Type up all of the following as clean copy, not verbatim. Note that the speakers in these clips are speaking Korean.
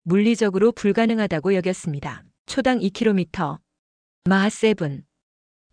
물리적으로 불가능하다고 여겼습니다. 초당 2km, 마하 7.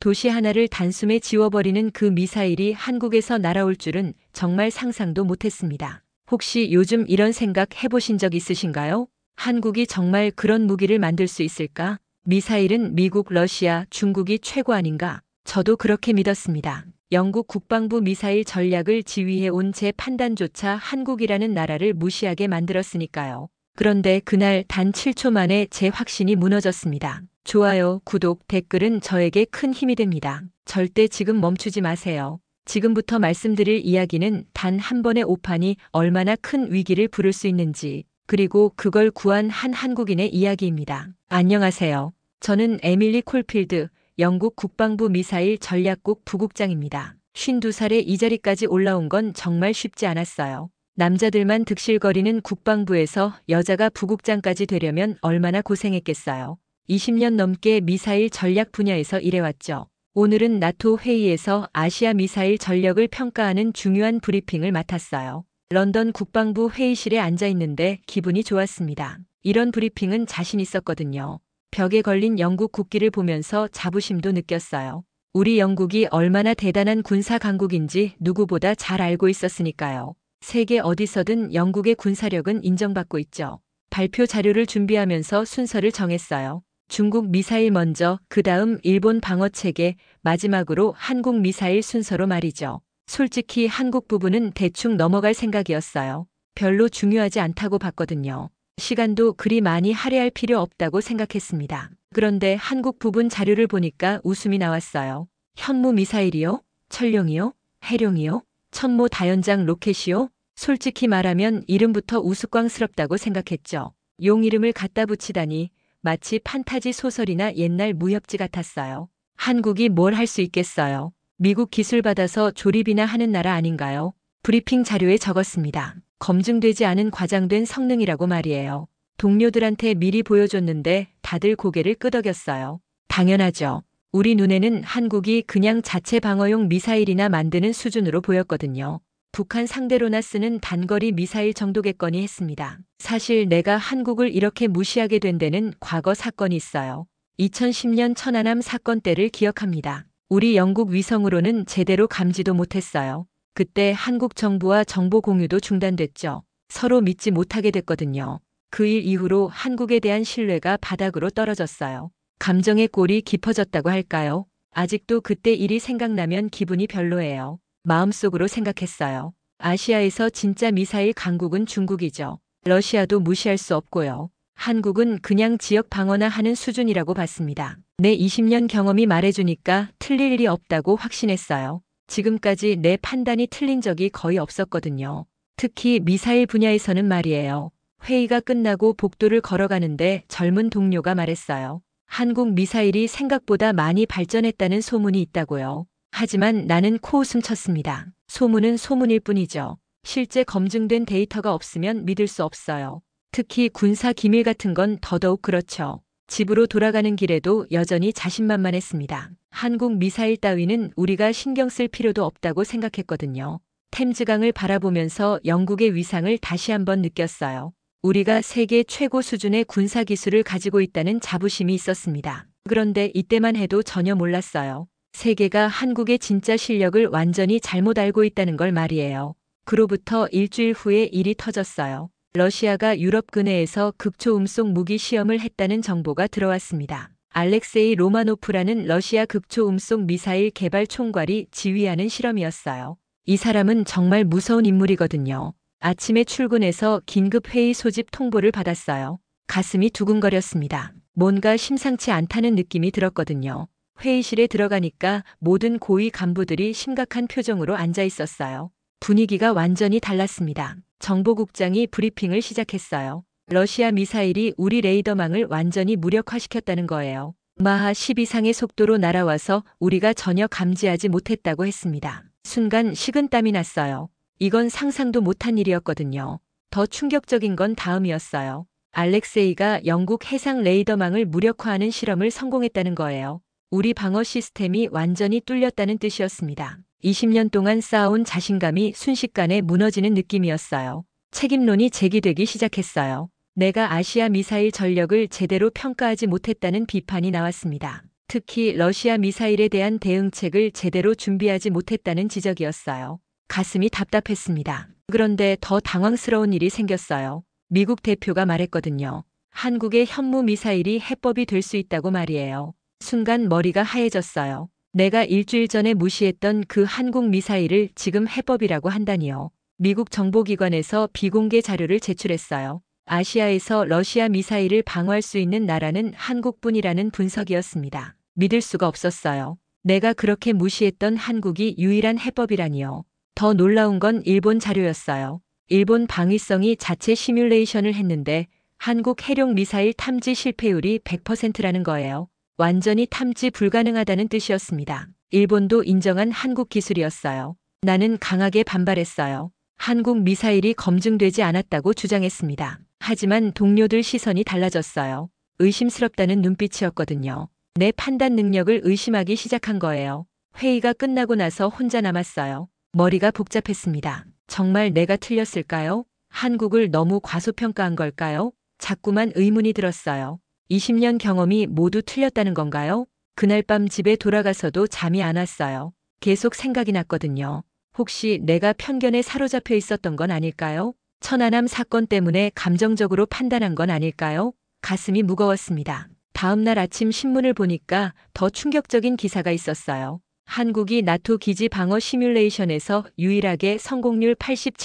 도시 하나를 단숨에 지워버리는 그 미사일이 한국에서 날아올 줄은 정말 상상도 못했습니다. 혹시 요즘 이런 생각 해보신 적 있으신가요? 한국이 정말 그런 무기를 만들 수 있을까? 미사일은 미국, 러시아, 중국이 최고 아닌가? 저도 그렇게 믿었습니다. 영국 국방부 미사일 전략을 지휘해 온 제 판단조차 한국이라는 나라를 무시하게 만들었으니까요. 그런데 그날 단 7초 만에 제 확신이 무너졌습니다. 좋아요, 구독, 댓글은 저에게 큰 힘이 됩니다. 절대 지금 멈추지 마세요. 지금부터 말씀드릴 이야기는 단 한 번의 오판이 얼마나 큰 위기를 부를 수 있는지, 그리고 그걸 구한 한 한국인의 이야기입니다. 안녕하세요. 저는 에밀리 콜필드, 영국 국방부 미사일 전략국 부국장입니다. 52살에 이 자리까지 올라온 건 정말 쉽지 않았어요. 남자들만 득실거리는 국방부에서 여자가 부국장까지 되려면 얼마나 고생했겠어요. 20년 넘게 미사일 전략 분야에서 일해왔죠. 오늘은 나토 회의에서 아시아 미사일 전력을 평가하는 중요한 브리핑을 맡았어요. 런던 국방부 회의실에 앉아 있는데 기분이 좋았습니다. 이런 브리핑은 자신 있었거든요. 벽에 걸린 영국 국기를 보면서 자부심도 느꼈어요. 우리 영국이 얼마나 대단한 군사 강국인지 누구보다 잘 알고 있었으니까요. 세계 어디서든 영국의 군사력은 인정받고 있죠. 발표 자료를 준비하면서 순서를 정했어요. 중국 미사일 먼저, 그 다음 일본 방어체계, 마지막으로 한국 미사일 순서로 말이죠. 솔직히 한국 부분은 대충 넘어갈 생각이었어요. 별로 중요하지 않다고 봤거든요. 시간도 그리 많이 할애할 필요 없다고 생각했습니다. 그런데 한국 부분 자료를 보니까 웃음이 나왔어요. 현무 미사일이요? 천룡이요? 해룡이요? 천모 다연장 로켓이요? 솔직히 말하면 이름부터 우스꽝스럽다고 생각했죠. 용 이름을 갖다 붙이다니 마치 판타지 소설이나 옛날 무협지 같았어요. 한국이 뭘 할 수 있겠어요. 미국 기술 받아서 조립이나 하는 나라 아닌가요? 브리핑 자료에 적었습니다. 검증되지 않은 과장된 성능이라고 말이에요. 동료들한테 미리 보여줬는데 다들 고개를 끄덕였어요. 당연하죠. 우리 눈에는 한국이 그냥 자체 방어용 미사일이나 만드는 수준으로 보였거든요. 북한 상대로나 쓰는 단거리 미사일 정도겠거니 했습니다. 사실 내가 한국을 이렇게 무시하게 된 데는 과거 사건이 있어요. 2010년 천안함 사건 때를 기억합니다. 우리 영국 위성으로는 제대로 감지도 못했어요. 그때 한국 정부와 정보 공유도 중단됐죠. 서로 믿지 못하게 됐거든요. 그 일 이후로 한국에 대한 신뢰가 바닥으로 떨어졌어요. 감정의 골이 깊어졌다고 할까요? 아직도 그때 일이 생각나면 기분이 별로예요. 마음속으로 생각했어요. 아시아에서 진짜 미사일 강국은 중국이죠. 러시아도 무시할 수 없고요. 한국은 그냥 지역 방어나 하는 수준이라고 봤습니다. 내 20년 경험이 말해주니까 틀릴 일이 없다고 확신했어요. 지금까지 내 판단이 틀린 적이 거의 없었거든요. 특히 미사일 분야에서는 말이에요. 회의가 끝나고 복도를 걸어가는데 젊은 동료가 말했어요. 한국 미사일이 생각보다 많이 발전했다는 소문이 있다고요. 하지만 나는 코웃음 쳤습니다. 소문은 소문일 뿐이죠. 실제 검증된 데이터가 없으면 믿을 수 없어요. 특히 군사 기밀 같은 건 더더욱 그렇죠. 집으로 돌아가는 길에도 여전히 자신만만했습니다. 한국 미사일 따위는 우리가 신경 쓸 필요도 없다고 생각했거든요. 템즈강을 바라보면서 영국의 위상을 다시 한번 느꼈어요. 우리가 세계 최고 수준의 군사 기술을 가지고 있다는 자부심이 있었습니다. 그런데 이때만 해도 전혀 몰랐어요. 세계가 한국의 진짜 실력을 완전히 잘못 알고 있다는 걸 말이에요. 그로부터 일주일 후에 일이 터졌어요. 러시아가 유럽 근해에서 극초음속 무기 시험을 했다는 정보가 들어왔습니다. 알렉세이 로마노프라는 러시아 극초음속 미사일 개발 총괄이 지휘하는 실험이었어요. 이 사람은 정말 무서운 인물이거든요. 아침에 출근해서 긴급 회의 소집 통보를 받았어요. 가슴이 두근거렸습니다. 뭔가 심상치 않다는 느낌이 들었거든요. 회의실에 들어가니까 모든 고위 간부들이 심각한 표정으로 앉아 있었어요. 분위기가 완전히 달랐습니다. 정보국장이 브리핑을 시작했어요. 러시아 미사일이 우리 레이더망을 완전히 무력화시켰다는 거예요. 마하 10 이상의 속도로 날아와서 우리가 전혀 감지하지 못했다고 했습니다. 순간 식은땀이 났어요. 이건 상상도 못한 일이었거든요. 더 충격적인 건 다음이었어요. 알렉세이가 영국 해상 레이더망을 무력화하는 실험을 성공했다는 거예요. 우리 방어 시스템이 완전히 뚫렸다는 뜻이었습니다. 20년 동안 쌓아온 자신감이 순식간에 무너지는 느낌이었어요. 책임론이 제기되기 시작했어요. 내가 아시아 미사일 전력을 제대로 평가하지 못했다는 비판이 나왔습니다. 특히 러시아 미사일에 대한 대응책을 제대로 준비하지 못했다는 지적이었어요. 가슴이 답답했습니다. 그런데 더 당황스러운 일이 생겼어요. 미국 대표가 말했거든요. 한국의 현무 미사일이 해법이 될 수 있다고 말이에요. 순간 머리가 하얘졌어요. 내가 일주일 전에 무시했던 그 한국 미사일을 지금 해법이라고 한다니요. 미국 정보기관에서 비공개 자료를 제출했어요. 아시아에서 러시아 미사일을 방어할 수 있는 나라는 한국뿐이라는 분석이었습니다. 믿을 수가 없었어요. 내가 그렇게 무시했던 한국이 유일한 해법이라니요. 더 놀라운 건 일본 자료였어요. 일본 방위성이 자체 시뮬레이션을 했는데 한국 해룡 미사일 탐지 실패율이 100%라는 거예요. 완전히 탐지 불가능하다는 뜻이었습니다. 일본도 인정한 한국 기술이었어요. 나는 강하게 반발했어요. 한국 미사일이 검증되지 않았다고 주장했습니다. 하지만 동료들 시선이 달라졌어요. 의심스럽다는 눈빛이었거든요. 내 판단 능력을 의심하기 시작한 거예요. 회의가 끝나고 나서 혼자 남았어요. 머리가 복잡했습니다. 정말 내가 틀렸을까요? 한국을 너무 과소평가한 걸까요? 자꾸만 의문이 들었어요. 20년 경험이 모두 틀렸다는 건가요? 그날 밤 집에 돌아가서도 잠이 안 왔어요. 계속 생각이 났거든요. 혹시 내가 편견에 사로잡혀 있었던 건 아닐까요? 천안함 사건 때문에 감정적으로 판단한 건 아닐까요? 가슴이 무거웠습니다. 다음 날 아침 신문을 보니까 더 충격적인 기사가 있었어요. 한국이 나토 기지 방어 시뮬레이션에서 유일하게 성공률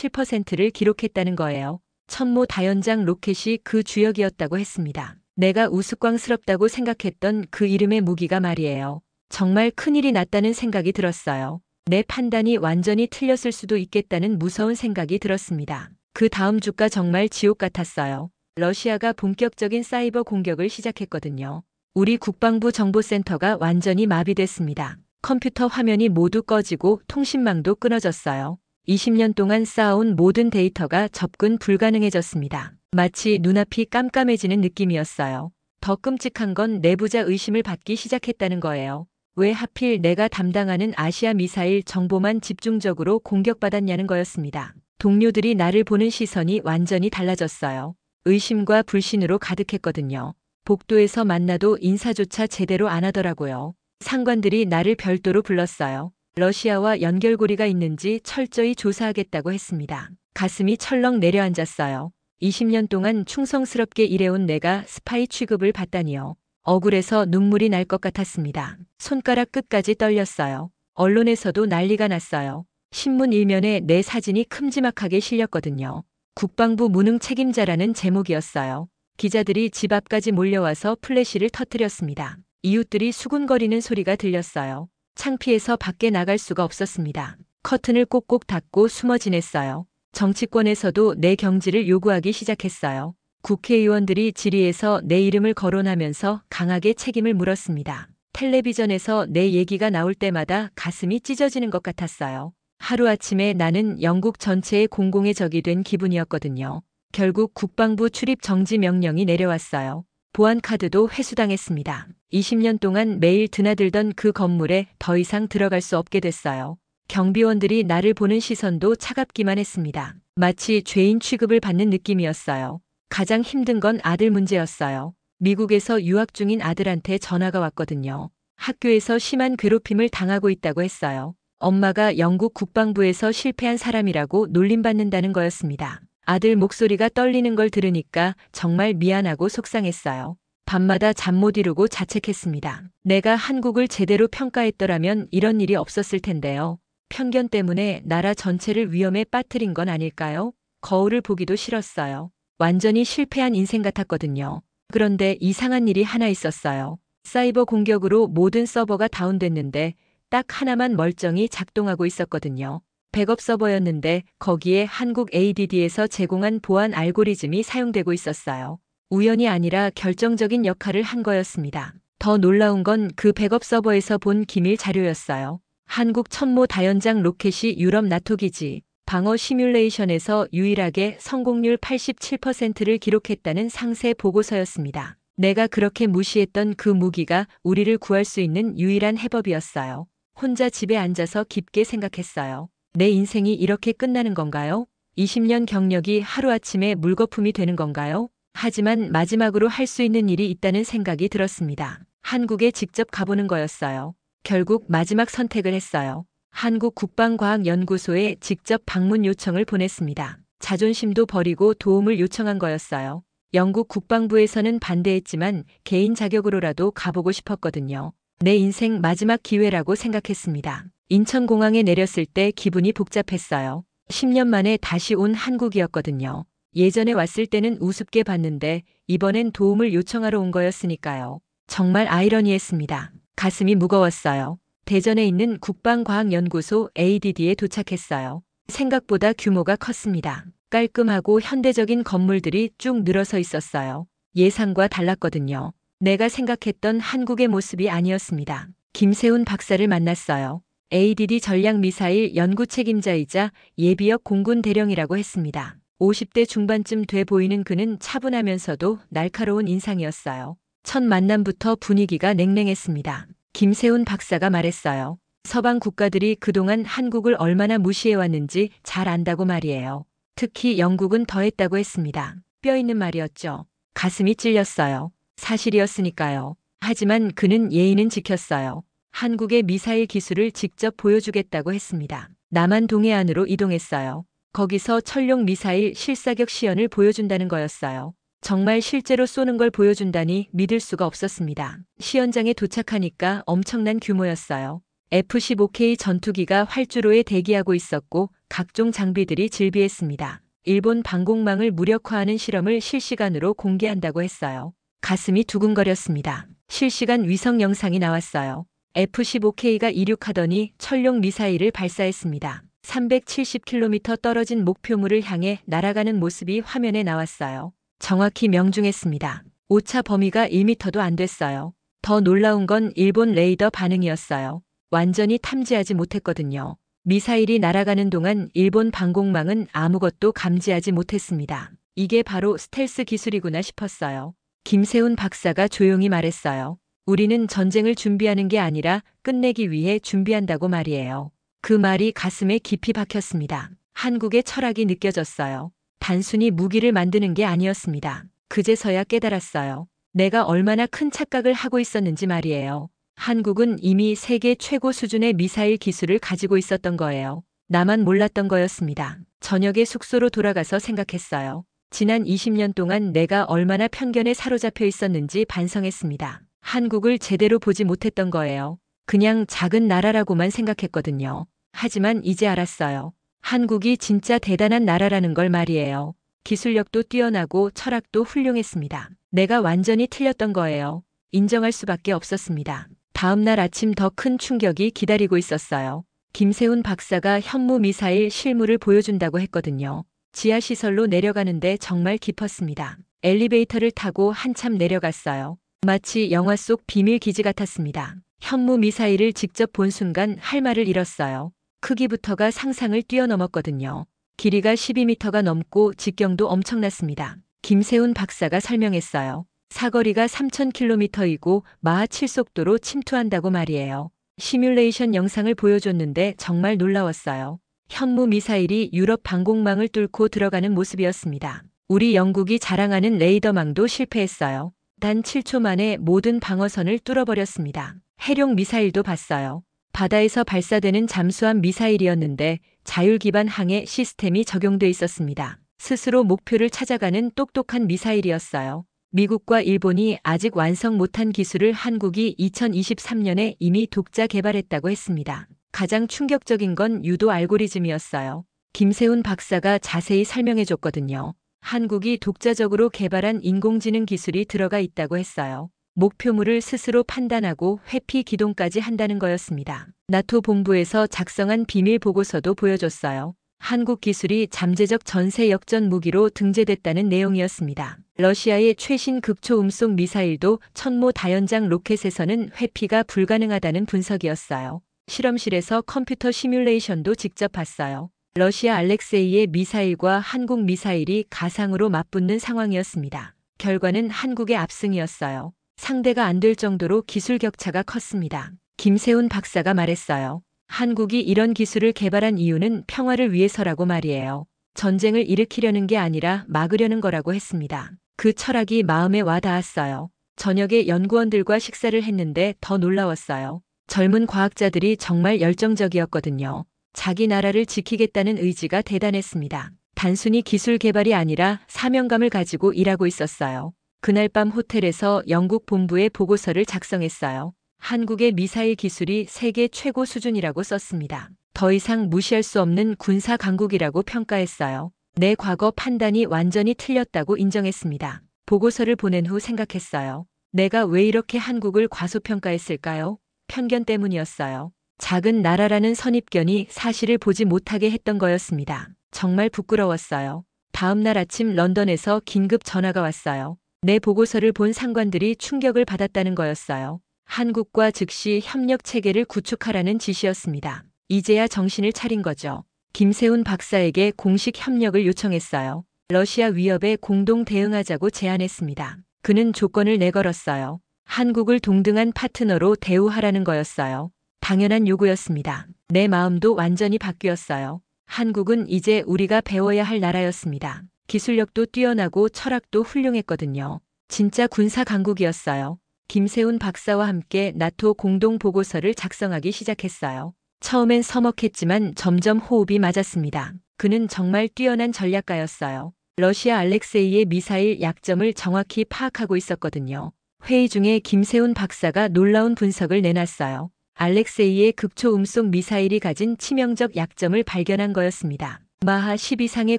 87%를 기록했다는 거예요. 천모 다연장 로켓이 그 주역이었다고 했습니다. 내가 우스꽝스럽다고 생각했던 그 이름의 무기가 말이에요. 정말 큰일이 났다는 생각이 들었어요. 내 판단이 완전히 틀렸을 수도 있겠다는 무서운 생각이 들었습니다. 그 다음 주가 정말 지옥 같았어요. 러시아가 본격적인 사이버 공격을 시작했거든요. 우리 국방부 정보센터가 완전히 마비됐습니다. 컴퓨터 화면이 모두 꺼지고 통신망도 끊어졌어요. 20년 동안 쌓아온 모든 데이터가 접근 불가능해졌습니다. 마치 눈앞이 깜깜해지는 느낌이었어요. 더 끔찍한 건 내부자 의심을 받기 시작했다는 거예요. 왜 하필 내가 담당하는 아시아 미사일 정보만 집중적으로 공격받았냐는 거였습니다. 동료들이 나를 보는 시선이 완전히 달라졌어요. 의심과 불신으로 가득했거든요. 복도에서 만나도 인사조차 제대로 안 하더라고요. 상관들이 나를 별도로 불렀어요. 러시아와 연결고리가 있는지 철저히 조사하겠다고 했습니다. 가슴이 철렁 내려앉았어요. 20년 동안 충성스럽게 일해온 내가 스파이 취급을 받다니요. 억울해서 눈물이 날 것 같았습니다. 손가락 끝까지 떨렸어요. 언론에서도 난리가 났어요. 신문 일면에 내 사진이 큼지막하게 실렸거든요. 국방부 무능 책임자라는 제목이었어요. 기자들이 집 앞까지 몰려와서 플래시를 터뜨렸습니다. 이웃들이 수군거리는 소리가 들렸어요. 창피해서 밖에 나갈 수가 없었습니다. 커튼을 꼭꼭 닫고 숨어 지냈어요. 정치권에서도 내 경질을 요구하기 시작했어요. 국회의원들이 질의에서 내 이름을 거론하면서 강하게 책임을 물었습니다. 텔레비전에서 내 얘기가 나올 때마다 가슴이 찢어지는 것 같았어요. 하루아침에 나는 영국 전체의 공공의 적이 된 기분이었거든요. 결국 국방부 출입 정지 명령이 내려왔어요. 보안 카드도 회수당했습니다. 20년 동안 매일 드나들던 그 건물에 더 이상 들어갈 수 없게 됐어요. 경비원들이 나를 보는 시선도 차갑기만 했습니다. 마치 죄인 취급을 받는 느낌이었어요. 가장 힘든 건 아들 문제였어요. 미국에서 유학 중인 아들한테 전화가 왔거든요. 학교에서 심한 괴롭힘을 당하고 있다고 했어요. 엄마가 영국 국방부에서 실패한 사람이라고 놀림받는다는 거였습니다. 아들 목소리가 떨리는 걸 들으니까 정말 미안하고 속상했어요. 밤마다 잠 못 이루고 자책했습니다. 내가 한국을 제대로 평가했더라면 이런 일이 없었을 텐데요. 편견 때문에 나라 전체를 위험에 빠뜨린 건 아닐까요? 거울을 보기도 싫었어요. 완전히 실패한 인생 같았거든요. 그런데 이상한 일이 하나 있었어요. 사이버 공격으로 모든 서버가 다운됐는데 딱 하나만 멀쩡히 작동하고 있었거든요. 백업 서버였는데 거기에 한국 ADD에서 제공한 보안 알고리즘이 사용되고 있었어요. 우연이 아니라 결정적인 역할을 한 거였습니다. 더 놀라운 건 그 백업 서버에서 본 기밀 자료였어요. 한국 천모 다연장 로켓이 유럽 나토 기지 방어 시뮬레이션에서 유일하게 성공률 87%를 기록했다는 상세 보고서였습니다. 내가 그렇게 무시했던 그 무기가 우리를 구할 수 있는 유일한 해법이었어요. 혼자 집에 앉아서 깊게 생각했어요. 내 인생이 이렇게 끝나는 건가요? 20년 경력이 하루아침에 물거품이 되는 건가요? 하지만 마지막으로 할 수 있는 일이 있다는 생각이 들었습니다. 한국에 직접 가보는 거였어요. 결국 마지막 선택을 했어요. 한국국방과학연구소에 직접 방문 요청을 보냈습니다. 자존심도 버리고 도움을 요청한 거였어요. 영국 국방부에서는 반대했지만 개인 자격으로라도 가보고 싶었거든요. 내 인생 마지막 기회라고 생각했습니다. 인천공항에 내렸을 때 기분이 복잡했어요. 10년 만에 다시 온 한국이었거든요. 예전에 왔을 때는 우습게 봤는데 이번엔 도움을 요청하러 온 거였으니까요. 정말 아이러니했습니다. 가슴이 무거웠어요. 대전에 있는 국방과학연구소 ADD에 도착했어요. 생각보다 규모가 컸습니다. 깔끔하고 현대적인 건물들이 쭉 늘어서 있었어요. 예상과 달랐거든요. 내가 생각했던 한국의 모습이 아니었습니다. 김세훈 박사를 만났어요. ADD 전략미사일 연구 책임자이자 예비역 공군 대령이라고 했습니다. 50대 중반쯤 돼 보이는 그는 차분하면서도 날카로운 인상이었어요. 첫 만남부터 분위기가 냉랭했습니다. 김세훈 박사가 말했어요. 서방 국가들이 그동안 한국을 얼마나 무시해왔는지 잘 안다고 말이에요. 특히 영국은 더했다고 했습니다. 뼈 있는 말이었죠. 가슴이 찔렸어요. 사실이었으니까요. 하지만 그는 예의는 지켰어요. 한국의 미사일 기술을 직접 보여주겠다고 했습니다. 남한 동해안으로 이동했어요. 거기서 철룡 미사일 실사격 시연을 보여준다는 거였어요. 정말 실제로 쏘는 걸 보여준다니 믿을 수가 없었습니다. 시연장에 도착하니까 엄청난 규모였어요. F-15K 전투기가 활주로에 대기하고 있었고 각종 장비들이 질비했습니다. 일본 방공망을 무력화하는 실험을 실시간으로 공개한다고 했어요. 가슴이 두근거렸습니다. 실시간 위성 영상이 나왔어요. F-15K가 이륙하더니 철룡 미사일을 발사했습니다. 370km 떨어진 목표물을 향해 날아가는 모습이 화면에 나왔어요. 정확히 명중했습니다. 오차 범위가 1m도 안 됐어요. 더 놀라운 건 일본 레이더 반응이었어요. 완전히 탐지하지 못했거든요. 미사일이 날아가는 동안 일본 방공망은 아무것도 감지하지 못했습니다. 이게 바로 스텔스 기술이구나 싶었어요. 김세훈 박사가 조용히 말했어요. 우리는 전쟁을 준비하는 게 아니라 끝내기 위해 준비한다고 말이에요. 그 말이 가슴에 깊이 박혔습니다. 한국의 철학이 느껴졌어요. 단순히 무기를 만드는 게 아니었습니다. 그제서야 깨달았어요. 내가 얼마나 큰 착각을 하고 있었는지 말이에요. 한국은 이미 세계 최고 수준의 미사일 기술을 가지고 있었던 거예요. 나만 몰랐던 거였습니다. 저녁에 숙소로 돌아가서 생각했어요. 지난 20년 동안 내가 얼마나 편견에 사로잡혀 있었는지 반성했습니다. 한국을 제대로 보지 못했던 거예요. 그냥 작은 나라라고만 생각했거든요. 하지만 이제 알았어요. 한국이 진짜 대단한 나라라는 걸 말이에요. 기술력도 뛰어나고 철학도 훌륭했습니다. 내가 완전히 틀렸던 거예요. 인정할 수밖에 없었습니다. 다음 날 아침 더 큰 충격이 기다리고 있었어요. 김세훈 박사가 현무 미사일 실물을 보여준다고 했거든요. 지하시설로 내려가는데 정말 깊었습니다. 엘리베이터를 타고 한참 내려갔어요. 마치 영화 속 비밀 기지 같았습니다. 현무 미사일을 직접 본 순간 할 말을 잃었어요. 크기부터가 상상을 뛰어넘었거든요. 길이가 12m가 넘고 직경도 엄청났습니다. 김세훈 박사가 설명했어요. 사거리가 3000km이고 마하 7속도로 침투한다고 말이에요. 시뮬레이션 영상을 보여줬는데 정말 놀라웠어요. 현무 미사일이 유럽 방공망을 뚫고 들어가는 모습이었습니다. 우리 영국이 자랑하는 레이더망도 실패했어요. 단 7초 만에 모든 방어선을 뚫어버렸습니다. 해룡 미사일도 봤어요. 바다에서 발사되는 잠수함 미사일이었는데 자율 기반 항해 시스템이 적용돼 있었습니다. 스스로 목표를 찾아가는 똑똑한 미사일이었어요. 미국과 일본이 아직 완성 못한 기술을 한국이 2023년에 이미 독자 개발했다고 했습니다. 가장 충격적인 건 유도 알고리즘이었어요. 김세훈 박사가 자세히 설명해줬거든요. 한국이 독자적으로 개발한 인공지능 기술이 들어가 있다고 했어요. 목표물을 스스로 판단하고 회피 기동까지 한다는 거였습니다. 나토 본부에서 작성한 비밀 보고서도 보여줬어요. 한국 기술이 잠재적 전세 역전 무기로 등재됐다는 내용이었습니다. 러시아의 최신 극초 음속 미사일도 천모 다연장 로켓에서는 회피가 불가능하다는 분석이었어요. 실험실에서 컴퓨터 시뮬레이션도 직접 봤어요. 러시아 알렉세이의 미사일과 한국 미사일이 가상으로 맞붙는 상황이었습니다. 결과는 한국의 압승이었어요. 상대가 안 될 정도로 기술 격차가 컸습니다. 김세훈 박사가 말했어요. 한국이 이런 기술을 개발한 이유는 평화를 위해서라고 말이에요. 전쟁을 일으키려는 게 아니라 막으려는 거라고 했습니다. 그 철학이 마음에 와 닿았어요. 저녁에 연구원들과 식사를 했는데 더 놀라웠어요. 젊은 과학자들이 정말 열정적이었거든요. 자기 나라를 지키겠다는 의지가 대단했습니다. 단순히 기술 개발이 아니라 사명감을 가지고 일하고 있었어요. 그날 밤 호텔에서 영국 본부에 보고서를 작성했어요. 한국의 미사일 기술이 세계 최고 수준이라고 썼습니다. 더 이상 무시할 수 없는 군사 강국이라고 평가했어요. 내 과거 판단이 완전히 틀렸다고 인정했습니다. 보고서를 보낸 후 생각했어요. 내가 왜 이렇게 한국을 과소평가했을까요? 편견 때문이었어요. 작은 나라라는 선입견이 사실을 보지 못하게 했던 거였습니다. 정말 부끄러웠어요. 다음 날 아침 런던에서 긴급 전화가 왔어요. 내 보고서를 본 상관들이 충격을 받았다는 거였어요. 한국과 즉시 협력 체계를 구축하라는 지시였습니다. 이제야 정신을 차린 거죠. 김세훈 박사에게 공식 협력을 요청했어요. 러시아 위협에 공동 대응하자고 제안했습니다. 그는 조건을 내걸었어요. 한국을 동등한 파트너로 대우하라는 거였어요. 당연한 요구였습니다. 내 마음도 완전히 바뀌었어요. 한국은 이제 우리가 배워야 할 나라였습니다. 기술력도 뛰어나고 철학도 훌륭했거든요. 진짜 군사 강국이었어요. 김세훈 박사와 함께 나토 공동 보고서를 작성하기 시작했어요. 처음엔 서먹했지만 점점 호흡이 맞았습니다. 그는 정말 뛰어난 전략가였어요. 러시아 알렉세이의 미사일 약점을 정확히 파악하고 있었거든요. 회의 중에 김세훈 박사가 놀라운 분석을 내놨어요. 알렉세이의 극초음속 미사일이 가진 치명적 약점을 발견한 거였습니다. 마하 10 이상의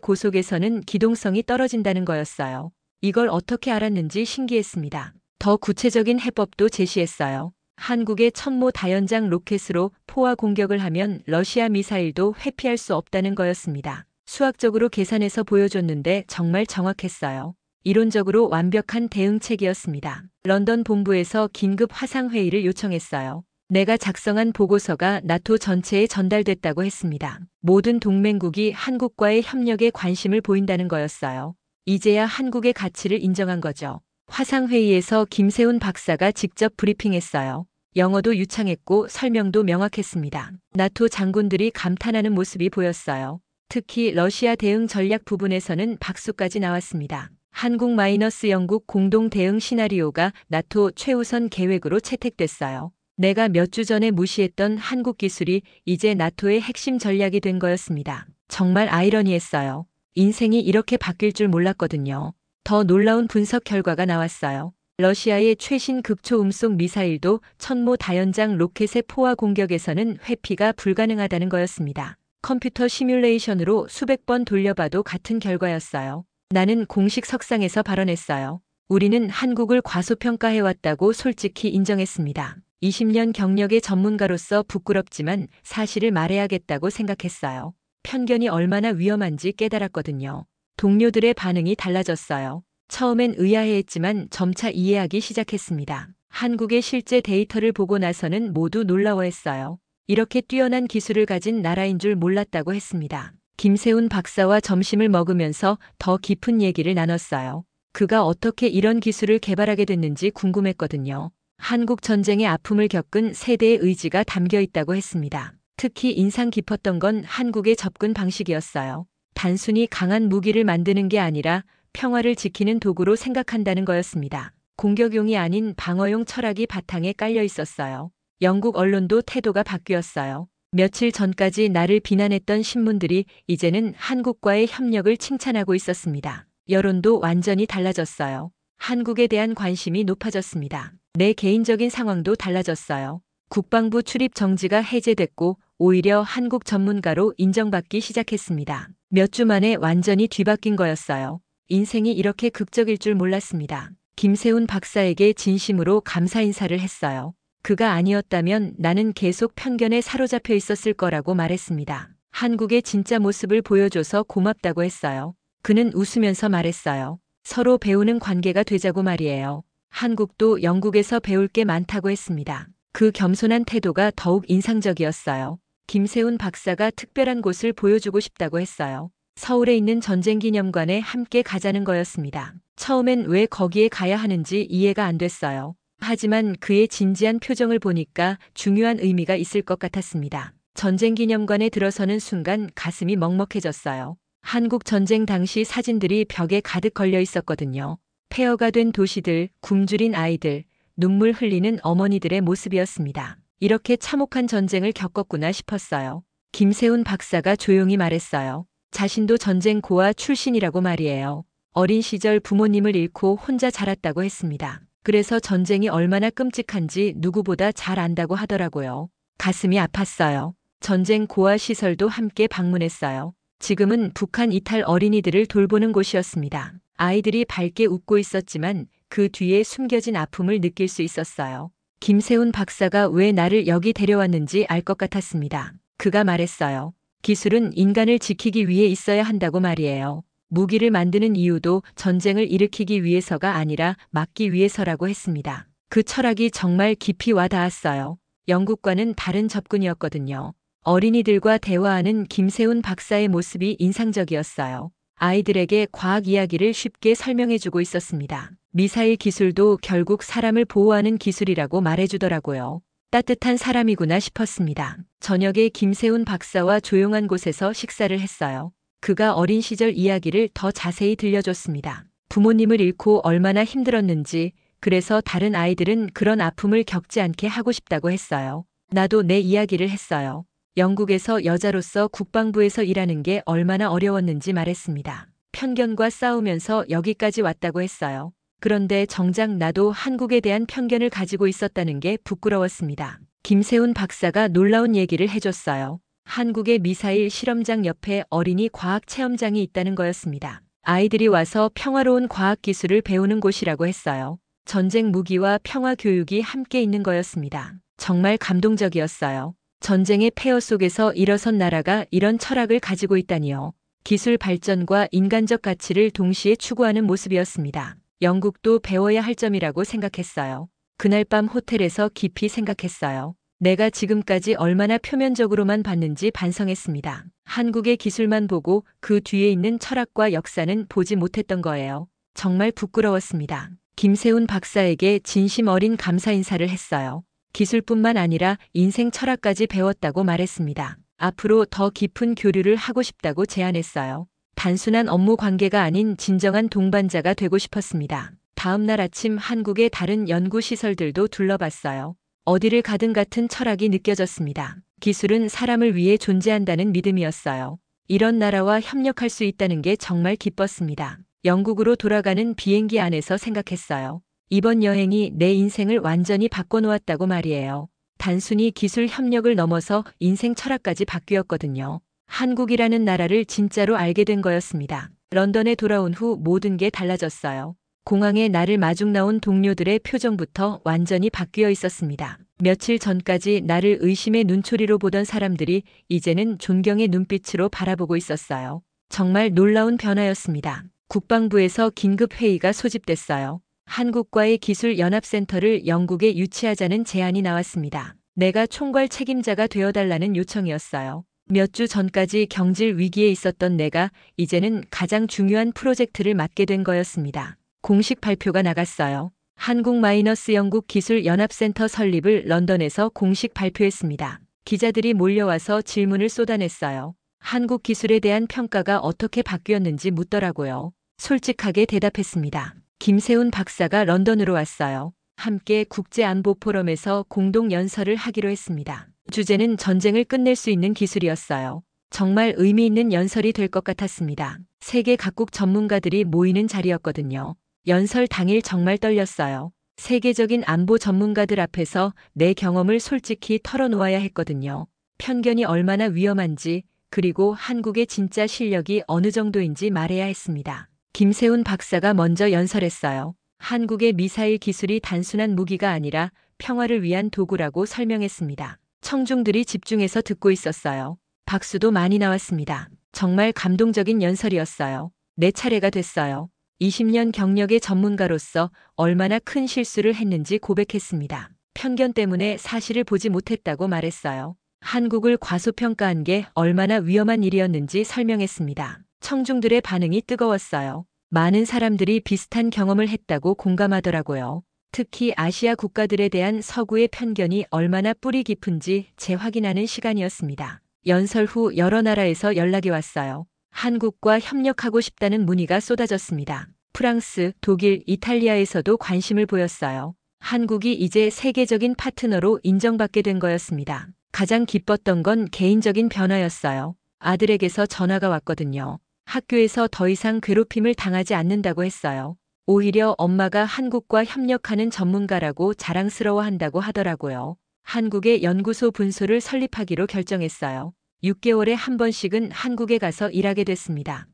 고속에서는 기동성이 떨어진다는 거였어요. 이걸 어떻게 알았는지 신기했습니다. 더 구체적인 해법도 제시했어요. 한국의 천모 다연장 로켓으로 포화 공격을 하면 러시아 미사일도 회피할 수 없다는 거였습니다. 수학적으로 계산해서 보여줬는데 정말 정확했어요. 이론적으로 완벽한 대응책이었습니다. 런던 본부에서 긴급 화상회의를 요청했어요. 내가 작성한 보고서가 나토 전체에 전달됐다고 했습니다. 모든 동맹국이 한국과의 협력에 관심을 보인다는 거였어요. 이제야 한국의 가치를 인정한 거죠. 화상회의에서 김세훈 박사가 직접 브리핑했어요. 영어도 유창했고 설명도 명확했습니다. 나토 장군들이 감탄하는 모습이 보였어요. 특히 러시아 대응 전략 부분에서는 박수까지 나왔습니다. 한국-영국 공동 대응 시나리오가 나토 최우선 계획으로 채택됐어요. 내가 몇 주 전에 무시했던 한국 기술이 이제 나토의 핵심 전략이 된 거였습니다. 정말 아이러니했어요. 인생이 이렇게 바뀔 줄 몰랐거든요. 더 놀라운 분석 결과가 나왔어요. 러시아의 최신 극초음속 미사일도 천모 다연장 로켓의 포화 공격에서는 회피가 불가능하다는 거였습니다. 컴퓨터 시뮬레이션으로 수백 번 돌려봐도 같은 결과였어요. 나는 공식 석상에서 발언했어요. 우리는 한국을 과소평가해왔다고 솔직히 인정했습니다. 20년 경력의 전문가로서 부끄럽지만 사실을 말해야겠다고 생각했어요. 편견이 얼마나 위험한지 깨달았거든요. 동료들의 반응이 달라졌어요. 처음엔 의아해했지만 점차 이해하기 시작했습니다. 한국의 실제 데이터를 보고 나서는 모두 놀라워했어요. 이렇게 뛰어난 기술을 가진 나라인 줄 몰랐다고 했습니다. 김세훈 박사와 점심을 먹으면서 더 깊은 얘기를 나눴어요. 그가 어떻게 이런 기술을 개발하게 됐는지 궁금했거든요. 한국 전쟁의 아픔을 겪은 세대의 의지가 담겨 있다고 했습니다. 특히 인상 깊었던 건 한국의 접근 방식이었어요. 단순히 강한 무기를 만드는 게 아니라 평화를 지키는 도구로 생각한다는 거였습니다. 공격용이 아닌 방어용 철학이 바탕에 깔려 있었어요. 영국 언론도 태도가 바뀌었어요. 며칠 전까지 나를 비난했던 신문들이 이제는 한국과의 협력을 칭찬하고 있었습니다. 여론도 완전히 달라졌어요. 한국에 대한 관심이 높아졌습니다. 내 개인적인 상황도 달라졌어요. 국방부 출입 정지가 해제됐고 오히려 한국 전문가로 인정받기 시작했습니다. 몇 주 만에 완전히 뒤바뀐 거였어요. 인생이 이렇게 극적일 줄 몰랐습니다. 김세훈 박사에게 진심으로 감사 인사를 했어요. 그가 아니었다면 나는 계속 편견에 사로잡혀 있었을 거라고 말했습니다. 한국의 진짜 모습을 보여줘서 고맙다고 했어요. 그는 웃으면서 말했어요. 서로 배우는 관계가 되자고 말이에요. 한국도 영국에서 배울 게 많다고 했습니다. 그 겸손한 태도가 더욱 인상적이었어요. 김세훈 박사가 특별한 곳을 보여주고 싶다고 했어요. 서울에 있는 전쟁기념관에 함께 가자는 거였습니다. 처음엔 왜 거기에 가야 하는지 이해가 안 됐어요. 하지만 그의 진지한 표정을 보니까 중요한 의미가 있을 것 같았습니다. 전쟁기념관에 들어서는 순간 가슴이 먹먹해졌어요. 한국 전쟁 당시 사진들이 벽에 가득 걸려 있었거든요. 폐허가 된 도시들, 굶주린 아이들, 눈물 흘리는 어머니들의 모습이었습니다. 이렇게 참혹한 전쟁을 겪었구나 싶었어요. 김세훈 박사가 조용히 말했어요. 자신도 전쟁 고아 출신이라고 말이에요. 어린 시절 부모님을 잃고 혼자 자랐다고 했습니다. 그래서 전쟁이 얼마나 끔찍한지 누구보다 잘 안다고 하더라고요. 가슴이 아팠어요. 전쟁 고아 시설도 함께 방문했어요. 지금은 북한 이탈 어린이들을 돌보는 곳이었습니다. 아이들이 밝게 웃고 있었지만 그 뒤에 숨겨진 아픔을 느낄 수 있었어요. 김세훈 박사가 왜 나를 여기 데려왔는지 알 것 같았습니다. 그가 말했어요. 기술은 인간을 지키기 위해 있어야 한다고 말이에요. 무기를 만드는 이유도 전쟁을 일으키기 위해서가 아니라 막기 위해서라고 했습니다. 그 철학이 정말 깊이 와닿았어요. 영국과는 다른 접근이었거든요. 어린이들과 대화하는 김세훈 박사의 모습이 인상적이었어요. 아이들에게 과학 이야기를 쉽게 설명해주고 있었습니다. 미사일 기술도 결국 사람을 보호하는 기술이라고 말해주더라고요. 따뜻한 사람이구나 싶었습니다. 저녁에 김세훈 박사와 조용한 곳에서 식사를 했어요. 그가 어린 시절 이야기를 더 자세히 들려줬습니다. 부모님을 잃고 얼마나 힘들었는지, 그래서 다른 아이들은 그런 아픔을 겪지 않게 하고 싶다고 했어요. 나도 내 이야기를 했어요. 영국에서 여자로서 국방부에서 일하는 게 얼마나 어려웠는지 말했습니다. 편견과 싸우면서 여기까지 왔다고 했어요. 그런데 정작 나도 한국에 대한 편견을 가지고 있었다는 게 부끄러웠습니다. 김세훈 박사가 놀라운 얘기를 해줬어요. 한국의 미사일 실험장 옆에 어린이 과학 체험장이 있다는 거였습니다. 아이들이 와서 평화로운 과학 기술을 배우는 곳이라고 했어요. 전쟁 무기와 평화 교육이 함께 있는 거였습니다. 정말 감동적이었어요. 전쟁의 폐허 속에서 일어선 나라가 이런 철학을 가지고 있다니요. 기술 발전과 인간적 가치를 동시에 추구하는 모습이었습니다. 영국도 배워야 할 점이라고 생각했어요. 그날 밤 호텔에서 깊이 생각했어요. 내가 지금까지 얼마나 표면적으로만 봤는지 반성했습니다. 한국의 기술만 보고 그 뒤에 있는 철학과 역사는 보지 못했던 거예요. 정말 부끄러웠습니다. 김세훈 박사에게 진심 어린 감사 인사를 했어요. 기술뿐만 아니라 인생 철학까지 배웠다고 말했습니다. 앞으로 더 깊은 교류를 하고 싶다고 제안했어요. 단순한 업무 관계가 아닌 진정한 동반자가 되고 싶었습니다. 다음 날 아침 한국의 다른 연구시설들도 둘러봤어요. 어디를 가든 같은 철학이 느껴졌습니다. 기술은 사람을 위해 존재한다는 믿음이었어요. 이런 나라와 협력할 수 있다는 게 정말 기뻤습니다. 영국으로 돌아가는 비행기 안에서 생각했어요. 이번 여행이 내 인생을 완전히 바꿔놓았다고 말이에요. 단순히 기술 협력을 넘어서 인생 철학까지 바뀌었거든요. 한국이라는 나라를 진짜로 알게 된 거였습니다. 런던에 돌아온 후 모든 게 달라졌어요. 공항에 나를 마중 나온 동료들의 표정부터 완전히 바뀌어 있었습니다. 며칠 전까지 나를 의심의 눈초리로 보던 사람들이 이제는 존경의 눈빛으로 바라보고 있었어요. 정말 놀라운 변화였습니다. 국방부에서 긴급 회의가 소집됐어요. 한국과의 기술 연합센터를 영국에 유치하자는 제안이 나왔습니다. 내가 총괄 책임자가 되어달라는 요청이었어요. 몇 주 전까지 경질 위기에 있었던 내가 이제는 가장 중요한 프로젝트를 맡게 된 거였습니다. 공식 발표가 나갔어요. 한국-영국 기술연합센터 설립을 런던에서 공식 발표했습니다. 기자들이 몰려와서 질문을 쏟아냈어요. 한국 기술에 대한 평가가 어떻게 바뀌었는지 묻더라고요. 솔직하게 대답했습니다. 김세훈 박사가 런던으로 왔어요. 함께 국제안보 포럼에서 공동 연설을 하기로 했습니다. 주제는 전쟁을 끝낼 수 있는 기술이었어요. 정말 의미 있는 연설이 될 것 같았습니다. 세계 각국 전문가들이 모이는 자리였거든요. 연설 당일 정말 떨렸어요. 세계적인 안보 전문가들 앞에서 내 경험을 솔직히 털어놓아야 했거든요. 편견이 얼마나 위험한지, 그리고 한국의 진짜 실력이 어느 정도인지 말해야 했습니다. 김세훈 박사가 먼저 연설했어요. 한국의 미사일 기술이 단순한 무기가 아니라 평화를 위한 도구라고 설명했습니다. 청중들이 집중해서 듣고 있었어요. 박수도 많이 나왔습니다. 정말 감동적인 연설이었어요. 내 차례가 됐어요. 20년 경력의 전문가로서 얼마나 큰 실수를 했는지 고백했습니다. 편견 때문에 사실을 보지 못했다고 말했어요. 한국을 과소평가한 게 얼마나 위험한 일이었는지 설명했습니다. 청중들의 반응이 뜨거웠어요. 많은 사람들이 비슷한 경험을 했다고 공감하더라고요. 특히 아시아 국가들에 대한 서구의 편견이 얼마나 뿌리 깊은지 재확인하는 시간이었습니다. 연설 후 여러 나라에서 연락이 왔어요. 한국과 협력하고 싶다는 문의가 쏟아졌습니다. 프랑스, 독일, 이탈리아에서도 관심을 보였어요. 한국이 이제 세계적인 파트너로 인정받게 된 거였습니다. 가장 기뻤던 건 개인적인 변화였어요. 아들에게서 전화가 왔거든요. 학교에서 더 이상 괴롭힘을 당하지 않는다고 했어요. 오히려 엄마가 한국과 협력하는 전문가라고 자랑스러워한다고 하더라고요. 한국의 연구소 분소를 설립하기로 결정했어요. 6개월에 한 번씩은 한국에 가서 일하게 됐습니다.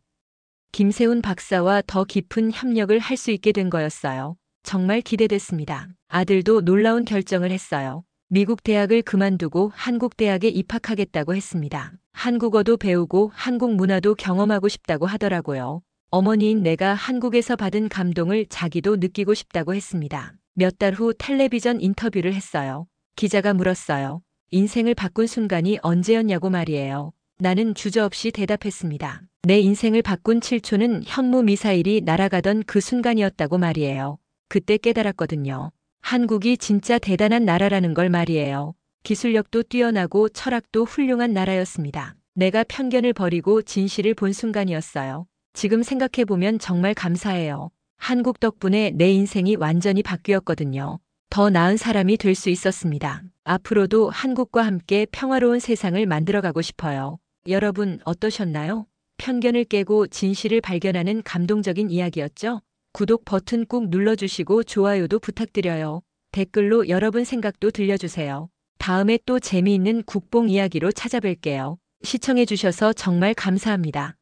김세훈 박사와 더 깊은 협력을 할 수 있게 된 거였어요. 정말 기대됐습니다. 아들도 놀라운 결정을 했어요. 미국 대학을 그만두고 한국 대학에 입학하겠다고 했습니다. 한국어도 배우고 한국 문화도 경험하고 싶다고 하더라고요. 어머니인 내가 한국에서 받은 감동을 자기도 느끼고 싶다고 했습니다. 몇 달 후 텔레비전 인터뷰를 했어요. 기자가 물었어요. 인생을 바꾼 순간이 언제였냐고 말이에요. 나는 주저없이 대답했습니다. 내 인생을 바꾼 7초는 현무 미사일이 날아가던 그 순간이었다고 말이에요. 그때 깨달았거든요. 한국이 진짜 대단한 나라라는 걸 말이에요. 기술력도 뛰어나고 철학도 훌륭한 나라였습니다. 내가 편견을 버리고 진실을 본 순간이었어요. 지금 생각해보면 정말 감사해요. 한국 덕분에 내 인생이 완전히 바뀌었거든요. 더 나은 사람이 될 수 있었습니다. 앞으로도 한국과 함께 평화로운 세상을 만들어가고 싶어요. 여러분 어떠셨나요? 편견을 깨고 진실을 발견하는 감동적인 이야기였죠? 구독 버튼 꾹 눌러주시고 좋아요도 부탁드려요. 댓글로 여러분 생각도 들려주세요. 다음에 또 재미있는 국뽕 이야기로 찾아뵐게요. 시청해주셔서 정말 감사합니다.